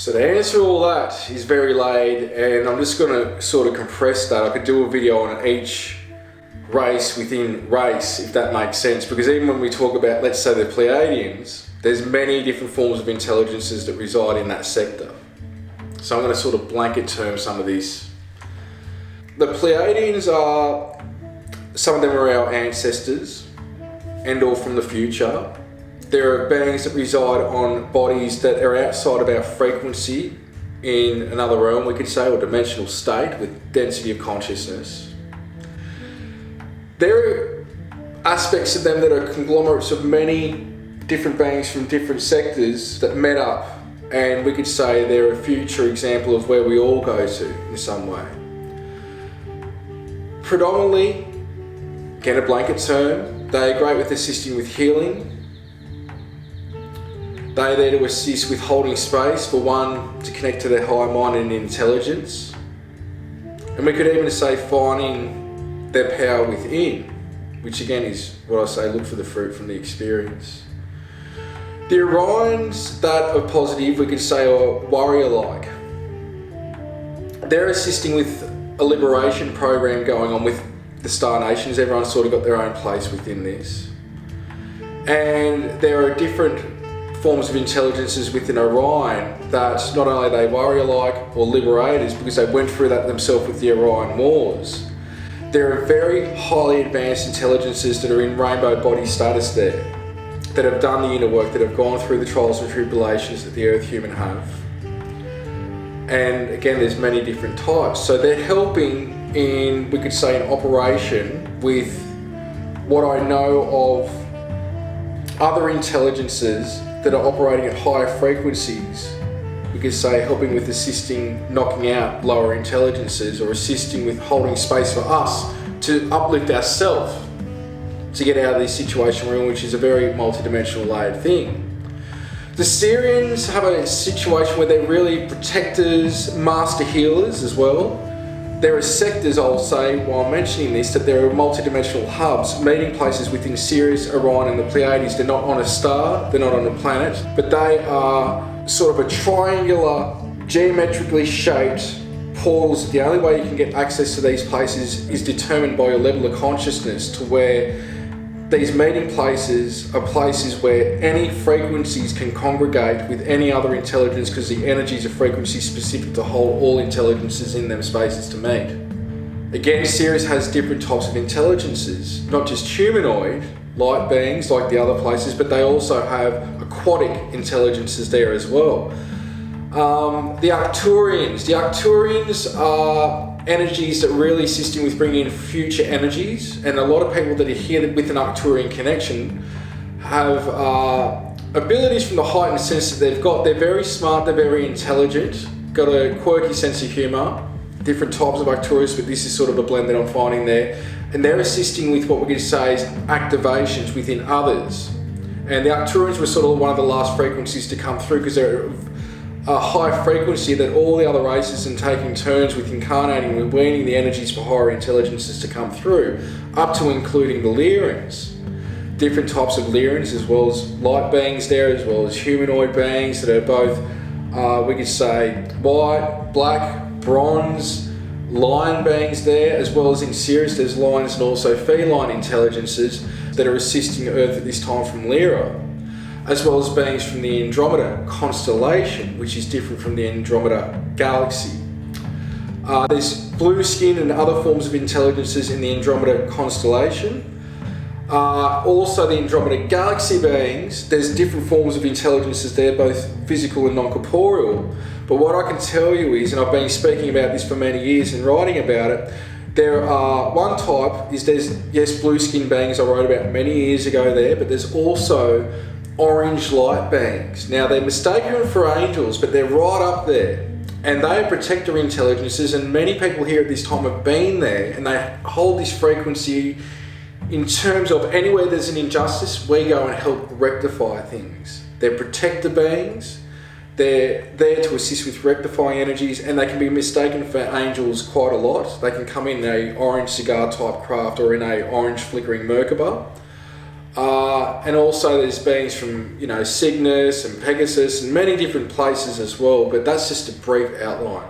So the answer to all that is very laid, and I'm just going to sort of compress that. I could do a video on each race within race, if that makes sense, because even when we talk about, let's say, the Pleiadians, there's many different forms of intelligences that reside in that sector. So I'm going to sort of blanket term some of these. The Pleiadians are, some of them are our ancestors and or from the future. There are beings that reside on bodies that are outside of our frequency in another realm, we could say, or dimensional state with density of consciousness. There are aspects of them that are conglomerates of many different beings from different sectors that met up, and we could say they're a future example of where we all go to in some way. Predominantly, again a blanket term, they are great with assisting with healing. They are there to assist with holding space for one to connect to their higher mind and intelligence. And we could even say finding their power within, which again is what I say, look for the fruit from the experience. The Orions that are positive, we could say, are warrior-like. They're assisting with a liberation program going on with the Star Nations. Everyone's sort of got their own place within this. And there are different forms of intelligences within Orion that not only are they warrior-like or liberators because they went through that themselves with the Orion Wars, there are very highly advanced intelligences that are in rainbow body status there, that have done the inner work, that have gone through the trials and tribulations that the Earth human have. And again, there's many different types. So they're helping in, we could say, an operation with what I know of other intelligences that are operating at higher frequencies. We could say helping with assisting, knocking out lower intelligences, or assisting with holding space for us to uplift ourselves to get out of this situation we're in, which is a very multidimensional layered thing. The Syrians have a situation where they're really protectors, master healers as well. There are sectors, I'll say, while mentioning this, that there are multidimensional hubs, meeting places within Sirius, Orion and the Pleiades. They're not on a star, they're not on a planet, but they are sort of a triangular, geometrically shaped portals. The only way you can get access to these places is determined by your level of consciousness, to where these meeting places are places where any frequencies can congregate with any other intelligence, because the energies are frequency specific to hold all intelligences in them spaces to meet. Again, Sirius has different types of intelligences, not just humanoid, light beings like the other places, but they also have aquatic intelligences there as well. The Arcturians are energies that really assisting with bringing in future energies, and a lot of people that are here with an Arcturian connection have abilities from the heightened sense that they've got. They're very smart, they're very intelligent, got a quirky sense of humour, different types of Arcturians, but this is sort of a blend that I'm finding there, and they're assisting with what we could say is activations within others. And the Arcturians were sort of one of the last frequencies to come through, because they're a high frequency that all the other races are taking turns with incarnating, with weaning the energies for higher intelligences to come through, up to including the Lyrians. Different types of Lyrians, as well as light beings there, as well as humanoid beings that are both, we could say, white, black, bronze, lion beings there, as well as in Sirius there's lions and also feline intelligences that are assisting Earth at this time from Lyra, as well as beings from the Andromeda constellation, which is different from the Andromeda galaxy. There's blue skin and other forms of intelligences in the Andromeda constellation. Also the Andromeda galaxy beings, there's different forms of intelligences there, both physical and non-corporeal. But what I can tell you is, and I've been speaking about this for many years and writing about it, there are one type is there's, yes, blue skin beings I wrote about many years ago there, but there's also orange light beings. Now they're mistaken for angels, but they're right up there, and they are protector intelligences, and many people here at this time have been there, and they hold this frequency in terms of anywhere there's an injustice, we go and help rectify things. They're protector beings, they're there to assist with rectifying energies, and they can be mistaken for angels quite a lot. They can come in a orange cigar type craft or in a orange flickering Merkaba. And also there's beings from, Cygnus and Pegasus and many different places as well, but that's just a brief outline.